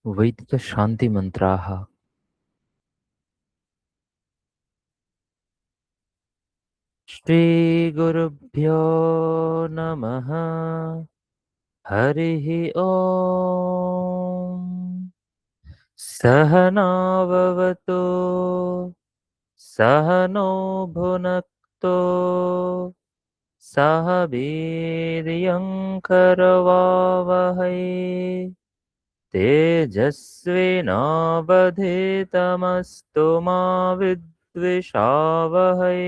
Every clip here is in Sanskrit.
वैदिकशान्तिमन्त्राः। श्रीगुरुभ्यो नमः। हरिः ॐ। सहनाववतु सहनो भुनक्तु सह वीर्यङ्करवावहै तेजस्विनावधीतमस्तु मा विद्विषावहै।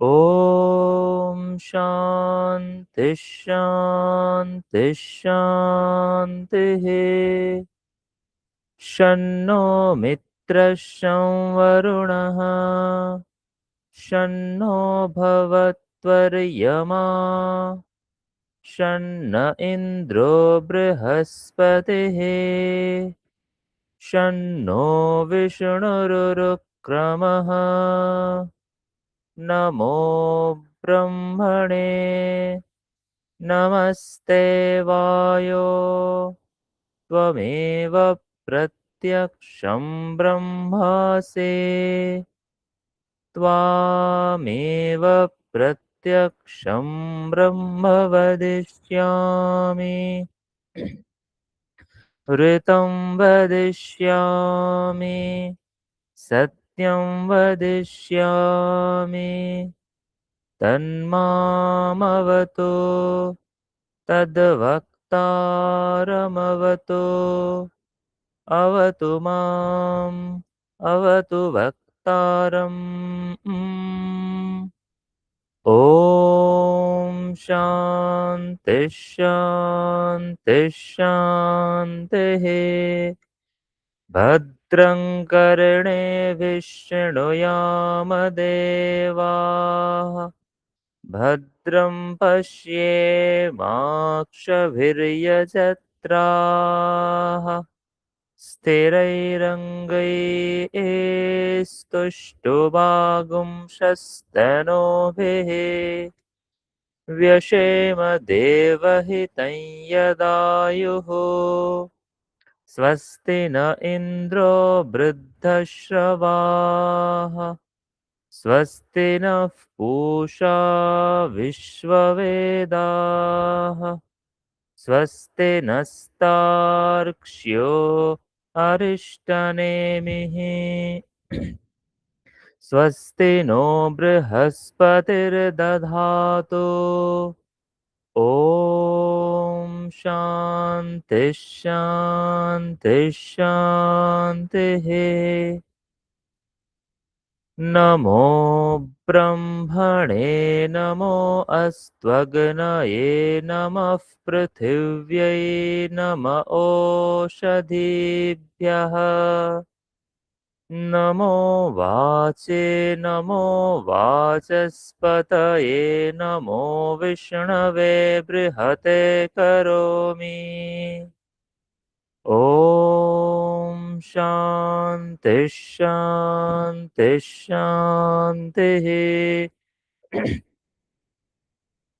ॐ शान्ति शान्ति शान्तिः। शन्नो मित्रः शं वरुणः शन्नो भवत्वर्यमा शन्न इन्द्रो बृहस्पतिः शन्नो विष्णुरुरुक्रमः। नमो ब्रह्मणे नमस्ते वायो त्वमेव प्रत्यक्षं ब्रह्मासि त्वामेव प्रत्यक्षं ब्रह्म वदिष्यामि ऋतं वदिष्यामि सत्यं वदिष्यामि तन्मामवतु तद्वक्तारमवतु अवतु माम् अवतु वक्तारम्। ॐ शान्ति शान्ति शान्तिः। भद्रं कर्णेभिः शृणुयामदेवाः भद्रं पश्येमाक्षभिर्यजत्राः स्थिरैरङ्गैस्तुष्टुवागुंशस्तनूभिः व्यशेम देवहितं यदायुः। स्वस्ति न इन्द्रो वृद्धश्रवाः स्वस्ति नः पूषा विश्ववेदाः स्वस्ति नस्तार्क्ष्यो अरिष्टनेमिः स्वस्ति नो बृहस्पतिर्दधातु। ॐ शान्ति शान्ति शान्तिः। नमो ब्रह्मणे नमो अस्त्वग्नये नमः पृथिव्यै नम ओषधीभ्यः नमो वाचे नमो वाचस्पतये नमो विष्णवे बृहते करोमि। ॐ शान्ति शान्ति शान्तिः।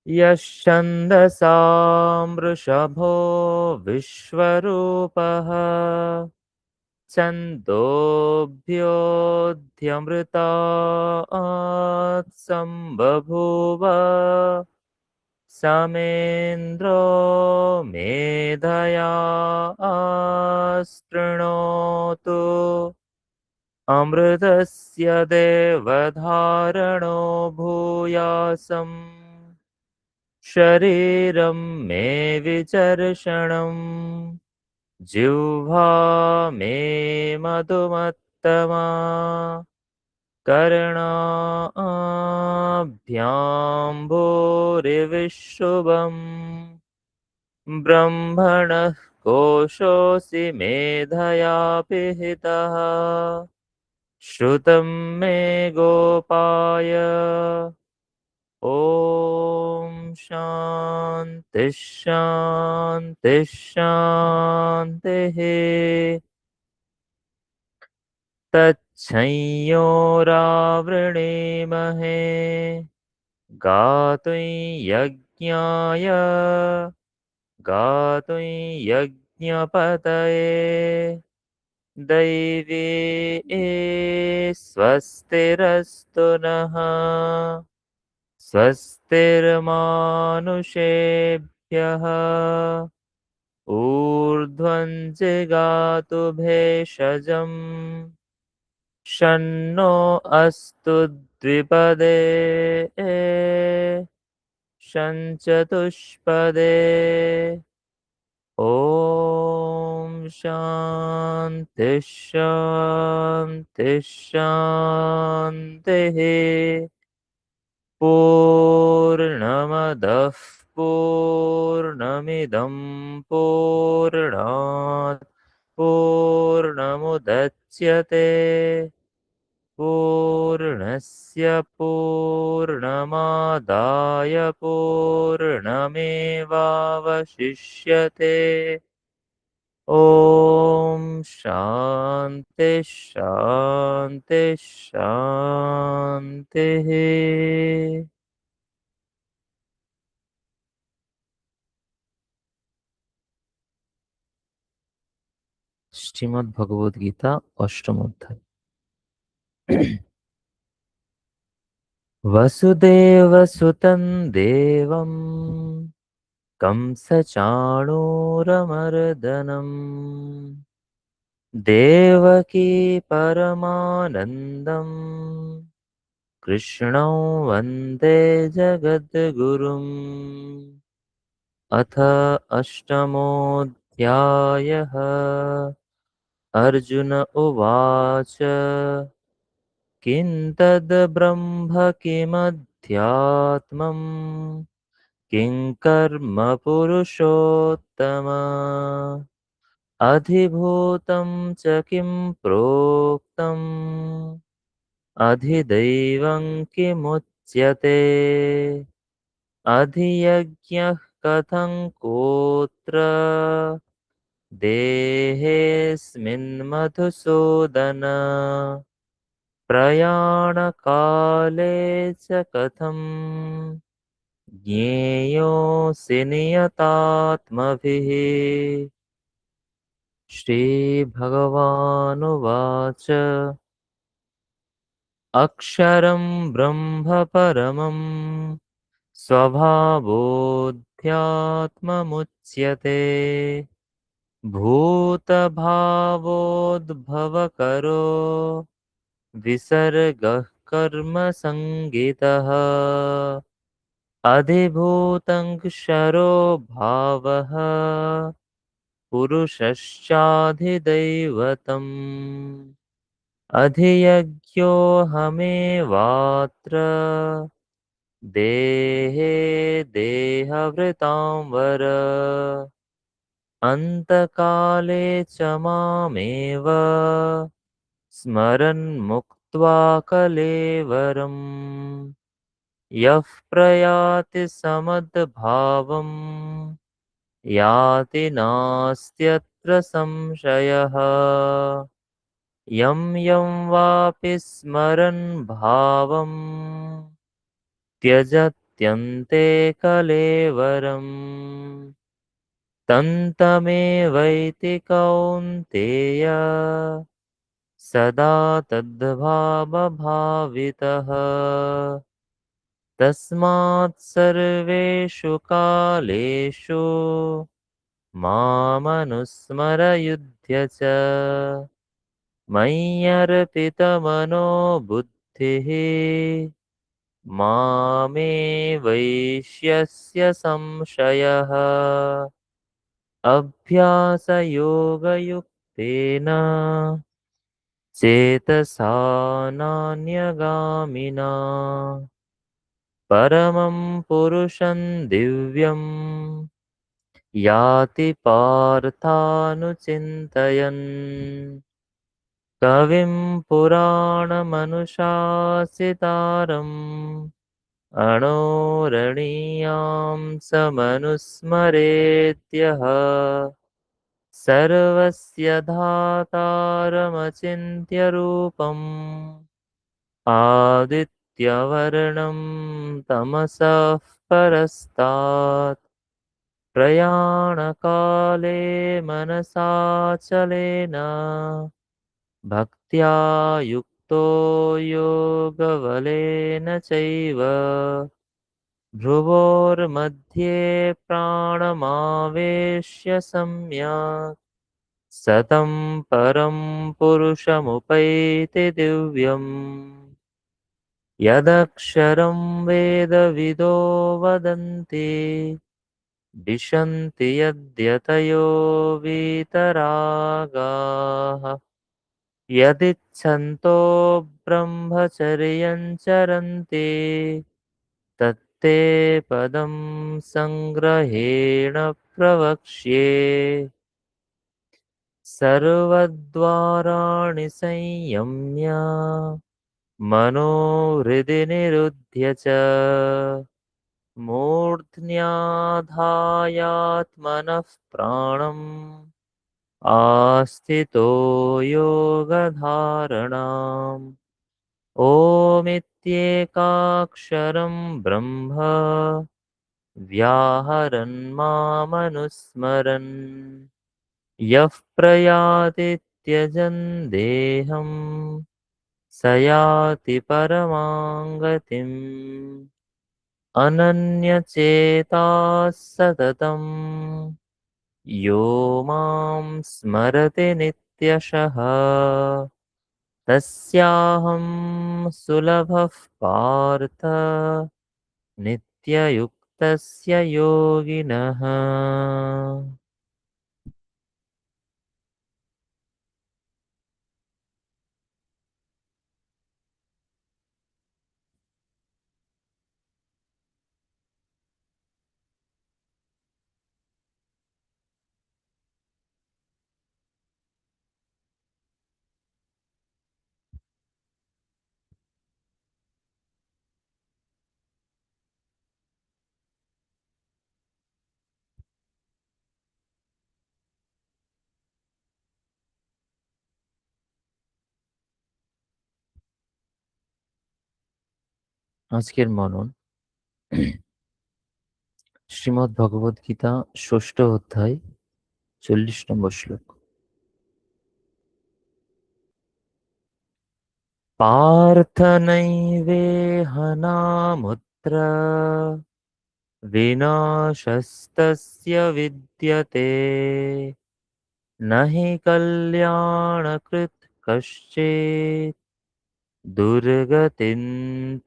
यः छन्दसां वृषभो विश्वरूपः छन्दोऽभ्योऽध्यमृतात् सम्बभूव समेन्द्रो मेधया आस्तृणोतु अमृतस्य देवधारणो भूयासम् शरीरं मे विचर्षणम् जिह्वा मे मधुमत्तमा कर्णाभ्यां भूरिविशुभम् ब्रह्मणः कोशोऽसि मेधया पिहितः श्रुतं मे गोपाय। ॐ शान्ति शान्ति शान्तिः। तच्छंयोरावृणीमहे गातुं यज्ञाय दैवी स्वस्तिरस्तु नः स्वस्तिर्मानुषेभ्यः ऊर्ध्वं जिगातु भेषजम् शन्नो अस्तु द्विपदे शञ्चतुष्पदे ॐ शान्ति शान्ति शान्तिः पूर्णमदः पूर्णमिदं पूर्णात् पूर्णमुदच्यते पूर्णस्य पूर्णमादाय पूर्णमेवावशिष्यते ॐ शान्ति शान्ति शान्तिः श्रीमद्भगवद्गीता अष्टम अध्याय वसुदेवसुतं देवं कंसचाणूरमर्दनम् देवकी परमानन्दम् कृष्णं वन्दे जगद्गुरुम् अथ अष्टमोऽध्यायः अर्जुन उवाच किं तद् ब्रह्म किमध्यात्मम् किं कर्म पुरुषोत्तम अधिभूतं च किं प्रोक्तम् अधिदैवं किमुच्यते अधियज्ञः कथं कोत्र देहेऽस्मिन् मधुसूदन प्रयाणकाले च कथं ज्ञेयोऽसि नियतात्मभिः श्रीभगवानुवाच अक्षरं ब्रह्म परमं स्वभावोऽध्यात्ममुच्यते भूतभावोद्भवकरो विसर्गः कर्मसङ्गितः अधिभूतं क्षरो भावः पुरुषश्चाधिदैवतम् अधियज्ञोऽहमेवात्र देहे देहभृतां वर अन्तकाले च मामेव स्मरन् मुक्त्वा कलेवरम् यः प्रयाति समद्भावम् याति नास्त्यत्र संशयः यं यं वापि स्मरन् भावम् त्यजत्यन्ते कलेवरम् तन्तमेवैति कौन्तेय सदा तद्भावभावितः तस्मात् सर्वेषु कालेषु मामनुस्मरयुध्य च मय्यर्पितमनो बुद्धिः मामे वैष्यस्य संशयः अभ्यासयोगयुक्तेन चेतसा नान्यगामिना परमं पुरुषं दिव्यं याति पार्थानुचिन्तयन् कविं पुराणमनुशासितारम् अणोरणीयां समनुस्मरेत्यः सर्वस्य धातारमचिन्त्यरूपम् आदित्यवर्णं तमसः परस्तात् प्रयाणकाले मनसाचलेन भक्त्या युक्तो योगबलेन चैव भ्रुवोर्मध्ये प्राणमावेश्य सम्यक् सतं परं पुरुषमुपैति दिव्यम् यदक्षरं वेदविदो वदन्ति विशन्ति यद्यतयो वीतरागाः यदिच्छन्तो ब्रह्मचर्यं चरन्ति तत्ते पदं सङ्ग्रहेण प्रवक्ष्ये सर्वद्वाराणि संयम्य मनोहृदि निरुध्य च मूर्ध्न्याधायात्मनः प्राणम् आस्थितो योगधारणाम् ओमित्येकाक्षरं ब्रह्म व्याहरन् मामनुस्मरन् यः प्रयाति त्यजन् देहम् स याति परमां गतिम् अनन्यचेताः सततम् यो मां स्मरति नित्यशः तस्याहं सुलभः पार्थ नित्ययुक्तस्य योगिनः। আজকের মনন শ্রীমদ্ ভগবদ গীতা ষষ্ঠ অধ্যায় 40 নম্বর শ্লোক। পার্থ নৈবেহ নামুত্র বিনাশস্তস্য বিদ্যতে नहि कल्याणकृत् कश्चित् दुर्गतिं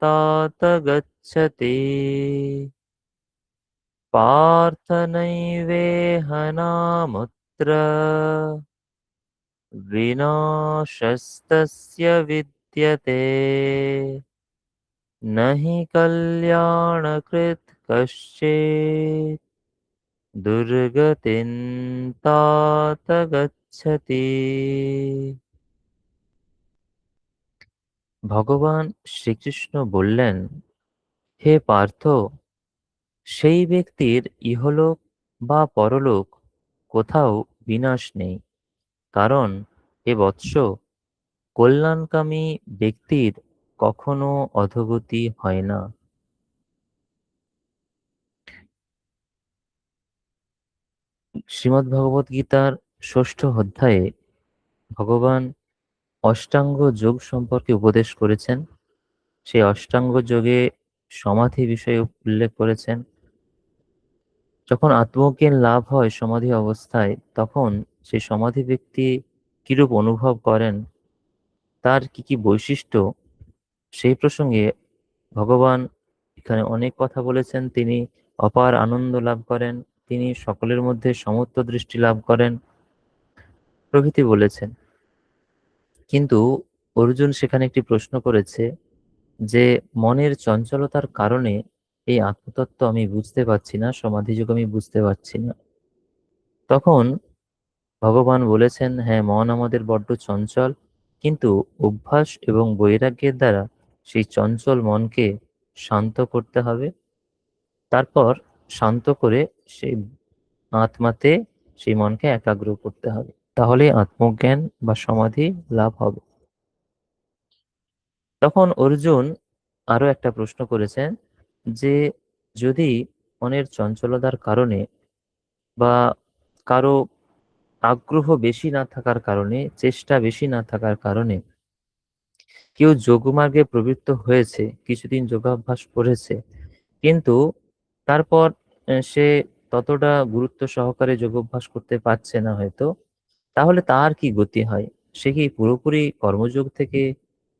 तात गच्छति। पार्थ नैवेह नामुत्र विनाशस्तस्य विद्यते न हि कल्याणकृत् कश्चित् দুর্গতিং তাত গচ্ছতি। ভগবান শ্রীকৃষ্ণ বললেন, হে পার্থ, সেই ব্যক্তির ইহলোক বা পরলোক কোথাও বিনাশ নেই, কারণ হে বৎস, কল্যাণকামী ব্যক্তির কখনো অধোগতি হয় না। শ্রীমদ্ ভগবদ গীতার ষষ্ঠ অধ্যায়ে ভগবান অষ্টাঙ্গ যোগ সম্পর্কে উপদেশ করেছেন। সেই অষ্টাঙ্গ যোগে সমাধি বিষয়ে উল্লেখ করেছেন। যখন আত্মজ্ঞান লাভ হয় সমাধি অবস্থায়, তখন সেই সমাধি ব্যক্তি কিরূপ অনুভব করেন, তার কি কি বৈশিষ্ট্য, সেই প্রসঙ্গে ভগবান এখানে অনেক কথা বলেছেন। তিনি অপার আনন্দ লাভ করেন, তিনি সকলের মধ্যে সমত্ব দৃষ্টি লাভ করেন প্রভৃতি বলেছেন। কিন্তু অর্জুন সেখানে একটি প্রশ্ন করেছে যে মনের চঞ্চলতার কারণে এই আত্মতত্ত্ব আমি বুঝতে পারছি না, সমাধিযোগ আমি বুঝতে পারছি না। তখন ভগবান বলেছেন, হ্যাঁ, মন আমাদের বড্ড চঞ্চল, কিন্তু অভ্যাস এবং বৈরাগ্যের দ্বারা সেই চঞ্চল মনকে শান্ত করতে হবে। তারপর শান্ত করে সেই আত্মাতে সেই মনকে একাগ্র করতে হবে, তাহলে আত্মজ্ঞান বা সমাধি লাভ হবে। তখন অর্জুন আরো একটা প্রশ্ন করেছেন যে যদি মনের চঞ্চলতার কারণে বা কারো আগ্রহ বেশি না থাকার কারণে, চেষ্টা বেশি না থাকার কারণে কেউ যোগমার্গে প্রবৃত্ত হয়েছে, কিছুদিন যোগাভ্যাস করেছে, কিন্তু তারপর সে ততটা গুরুত্ব সহকারে যোগাভ্যাস করতে পারছে না হয়তো, তাহলে তার কি গতি হয়? সে কি পুরোপুরি কর্মযোগ থেকে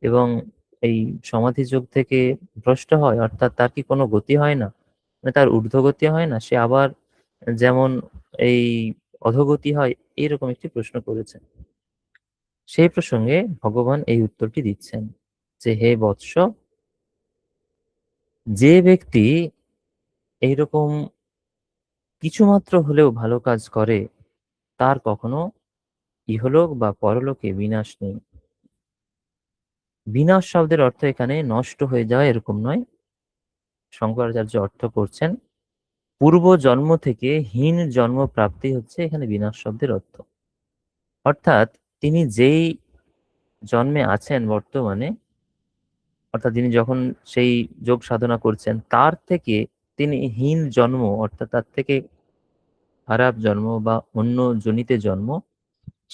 এবং এই সমাধি যোগ থেকে ভ্রষ্ট হয়? অর্থাৎ তার কি কোনো গতি হয় না, মানে তার ঊর্ধ্বগতি হয় না, সে আবার যেমন এই অধোগতি হয়? এইরকম একটি প্রশ্ন করেছেন। সেই প্রসঙ্গে ভগবান এই উত্তরটি দিচ্ছেন যে, হে বৎস, যে ব্যক্তি এইরকম কিছুমাত্র হলেও ভালো কাজ করে, তার কখনো ইহলোক বা পরলোকে বিনাশ নেই। বিনাশ শব্দের অর্থ এখানে নষ্ট হয়ে যাওয়া এরকম নয়। শঙ্করাচার্য অর্থ করছেন পূর্ব জন্ম থেকে হীন জন্ম প্রাপ্তি হচ্ছে এখানে বিনাশ শব্দের অর্থ। অর্থাৎ তিনি যেই জন্মে আছেন বর্তমানে, অর্থাৎ তিনি যখন সেই যোগ সাধনা করছেন, তার থেকে তিনি হীন জন্ম, অর্থাৎ তার থেকে খারাপ জন্ম বা অন্য জনিতে জন্ম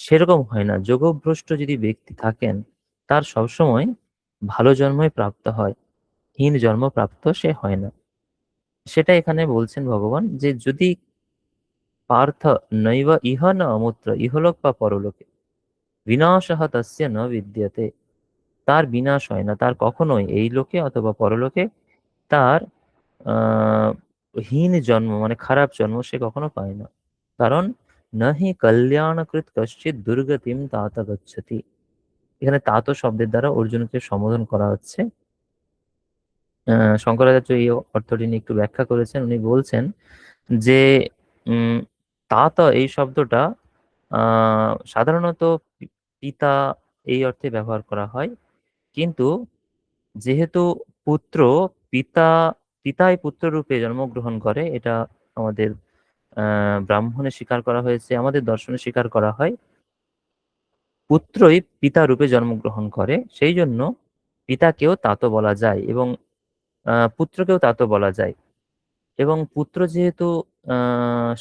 সেরকম হয় না। যোগভ্রষ্ট যদি ব্যক্তি থাকেন, তার সবসময় ভালো জন্মই প্রাপ্ত হয়, হীন জন্ম প্রাপ্ত সে হয় না। সেটা এখানে বলছেন ভগবান যে, যদি পার্থ নৈব ইহ ন অমূত্র ইহলোক বা পরলোকে বিনাশঃ তস্য ন বিদ্যতে, তার বিনাশ হয় না, তার কখনোই এই লোকে অথবা পরলোকে তার আহ হীন জন্ম মানে খারাপ জন্ম সে কখনো পায় না। কারণ নাহি কল্যাণকৃত কশ্চিৎ দুর্গতিম তাত গচ্ছতি। এখানে তাত শব্দের দ্বারা অর্জুনকে সম্বোধন করা হচ্ছে। শঙ্করাচার্য এই অর্থটি নিয়ে একটু ব্যাখ্যা করেছেন। উনি বলছেন যে উম তাত এই শব্দটা সাধারণত পিতা এই অর্থে ব্যবহার করা হয়, কিন্তু যেহেতু পুত্র পিতা পিতাই পুত্র রূপে জন্মগ্রহণ করে, এটা আমাদের ব্রাহ্মণে স্বীকার করা হয়েছে, আমাদের দর্শনে স্বীকার করা হয় পুত্রই পিতা রূপে জন্মগ্রহণ করে, সেই জন্য পিতাকেও তাত বলা যায় এবং পুত্রকেও তাত বলা যায়। এবং পুত্র যেহেতু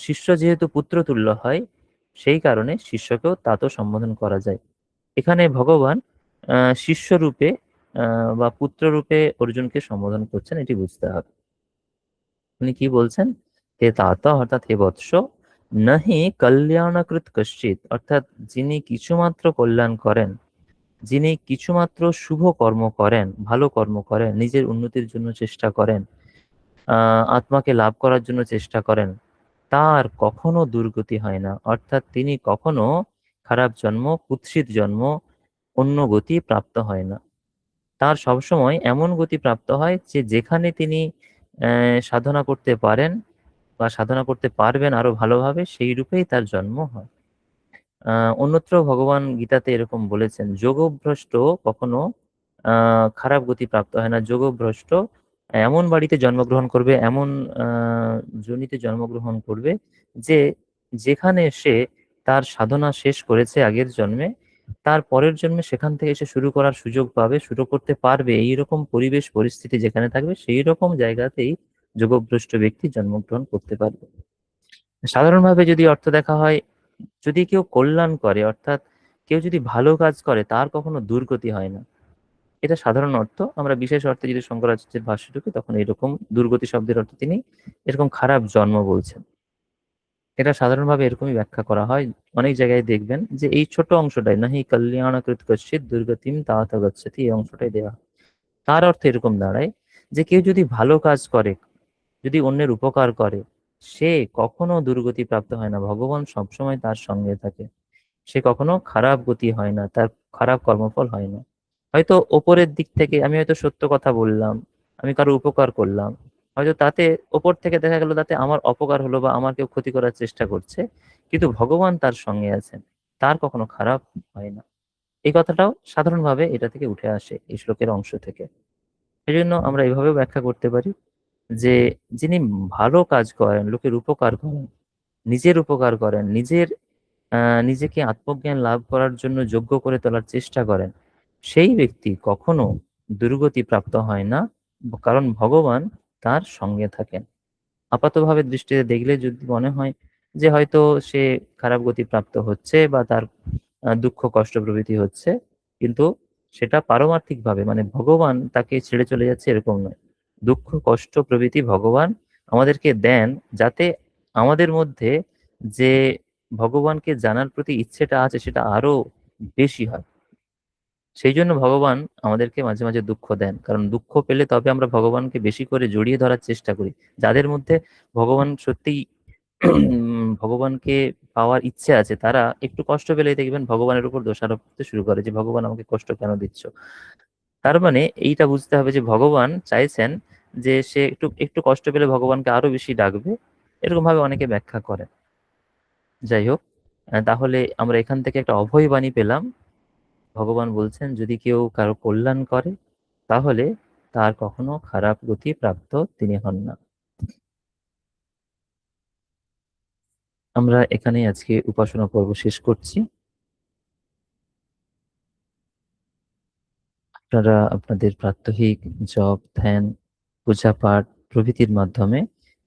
শিষ্য যেহেতু পুত্রতুল্য হয়, সেই কারণে শিষ্যকেও তাত সম্বোধন করা যায়। এখানে ভগবান শিষ্যরূপে বা পুত্ররূপে অর্জুনকে সম্বোধন করছেন, এটি বুঝতে হবে। উনি কি বলছেন? হে তাত, অর্থাৎ হে বৎস, নাহি কল্যাণকৃত কশ্চিৎ, অর্থাৎ যিনি কিছুমাত্র কল্যাণ করেন, যিনি কিছুমাত্র শুভ কর্ম করেন, ভালো কর্ম করেন, নিজের উন্নতির জন্য চেষ্টা করেন, আত্মাকে লাভ করার জন্য চেষ্টা করেন, তার কখনো দুর্গতি হয় না। অর্থাৎ তিনি কখনো খারাপ জন্ম, কুৎসিত জন্ম, অন্য গতি প্রাপ্ত হয় না। তার সবসময় এমন গতি প্রাপ্ত হয় যে যেখানে তিনি সাধনা করতে পারেন বা সাধনা করতে পারবেন আরো ভালোভাবে, সেই রূপেই তার জন্ম হয়। অন্যত্র ভগবান গীতাতে এরকম বলেছেন, যোগভ্রষ্ট কখনো খারাপ গতি প্রাপ্ত হয় না। যোগভ্রষ্ট এমন বাড়িতে জন্মগ্রহণ করবে, এমন যোনিতে জন্মগ্রহণ করবে যে যেখানে সে তার সাধনা শেষ করেছে আগের জন্মে, তার পরের জন্মে সেখান থেকে সে শুরু করার সুযোগ পাবে, শুরু করতে পারবে, এইরকম পরিবেশ পরিস্থিতি যেখানে থাকবে সেই রকম জায়গাতেই যোগভ্রষ্ট ব্যক্তি জন্মগ্রহণ করতে পারবে। সাধারণভাবে যদি অর্থ দেখা হয়, যদি কেউ কল্যাণ করে, অর্থাৎ কেউ যদি ভালো কাজ করে, তার কখনো দুর্গতি হয় না। এটা সাধারণ অর্থ। আমরা বিশেষ অর্থে যদি শঙ্করাচার্যের ভাষ্য ঢুকি, তখন এরকম দুর্গতি শব্দের অর্থ তিনি এরকম খারাপ জন্ম বলছেন। এটা সাধারণভাবে এরকমই ব্যাখ্যা করা হয়। অনেক জায়গায় দেখবেন যে এই ছোট অংশটাই, নাহি কল্যাণকৃত কশ্চিৎ দুর্গতিম তাত গচ্ছতি, এই অংশটাই দেওয়া হয়। তার অর্থ এরকম দাঁড়ায় যে কেউ যদি ভালো কাজ করে, যদি অন্যের উপকার করে, সে কখনো দুর্গতি প্রাপ্ত হয় না। ভগবান সবসময় তার সঙ্গে থাকে, সে কখনো খারাপ গতি হয় না, তার খারাপ কর্মফল হয় না। হয়তো ওপরের দিক থেকে আমি হয়তো সত্য কথা বললাম, আমি কারো উপকার করলাম, হয়তো তাতে ওপর থেকে দেখা গেল তাতে আমার অপকার হলো বা আমার কেউ ক্ষতি করার চেষ্টা করছে, কিন্তু ভগবান তার সঙ্গে আছেন, তার কখনো খারাপ হয় না। এই কথাটাও সাধারণভাবে এটা থেকে উঠে আসে এই শ্লোকের অংশ থেকে। এই জন্য আমরা এভাবেও ব্যাখ্যা করতে পারি যে যিনি ভালো কাজ করেন, লোকের উপকার করেন, নিজের উপকার করেন, নিজেকে আত্মজ্ঞান লাভ করার জন্য যোগ্য করে তোলার চেষ্টা করেন, সেই ব্যক্তি কখনো দুর্গতি প্রাপ্ত হয় না, কারণ ভগবান তার সঙ্গে থাকেন। আপাতভাবে দৃষ্টিতে দেখলে যদি মনে হয় যে হয়তো সে খারাপ গতি প্রাপ্ত হচ্ছে বা তার দুঃখ কষ্ট প্রভৃতি হচ্ছে, কিন্তু সেটা পারমার্থিকভাবে মানে ভগবান তাকে ছেড়ে চলে যাচ্ছে এরকম নয়। দুঃখ কষ্ট প্রভৃতি ভগবান আমাদেরকে দেন যাতে আমাদের মধ্যে যে ভগবানকে জানার প্রতি ইচ্ছেটা আছে সেটা আরো বেশি হয়। সেই জন্য ভগবান আমাদেরকে মাঝে মাঝে দুঃখ দেন, কারণ দুঃখ পেলে তবে আমরা ভগবানকে বেশি করে জড়িয়ে ধরার চেষ্টা করি। যাদের মধ্যে ভগবান সত্যিই ভগবানকে পাওয়ার ইচ্ছে আছে, তারা একটু কষ্ট পেলেই দেখবেন ভগবানের উপর দোষারোপ করতে শুরু করে যে ভগবান আমাকে কষ্ট কেন দিচ্ছ। তার মানে এইটা বুঝতে হবে যে ভগবান চাইছেন যে সে একটু একটু কষ্ট পেলে ভগবানকে আরো বেশি ডাকবে, এরকম ভাবে অনেকে ব্যাখ্যা করে। যাই হোক, তাহলে আমরা এখান থেকে একটা অভয় বাণী পেলাম। ভগবান বলছেন যদি কেউ কারো কল্যাণ করে তাহলে তার কখনো খারাপ গতি প্রাপ্ত তিনি হন না। আমরা এখানেই আজকে উপাসনা পর্ব শেষ করছি। আপনারা আপনাদের প্রাত্যহিক জপ ধ্যান পূজা পাঠ প্রভৃতির মাধ্যমে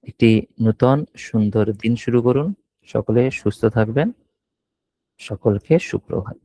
একটি নূতন সুন্দর দিন শুরু করুন। সকলে সুস্থ থাকবেন। সকলকে সুপ্রভাত।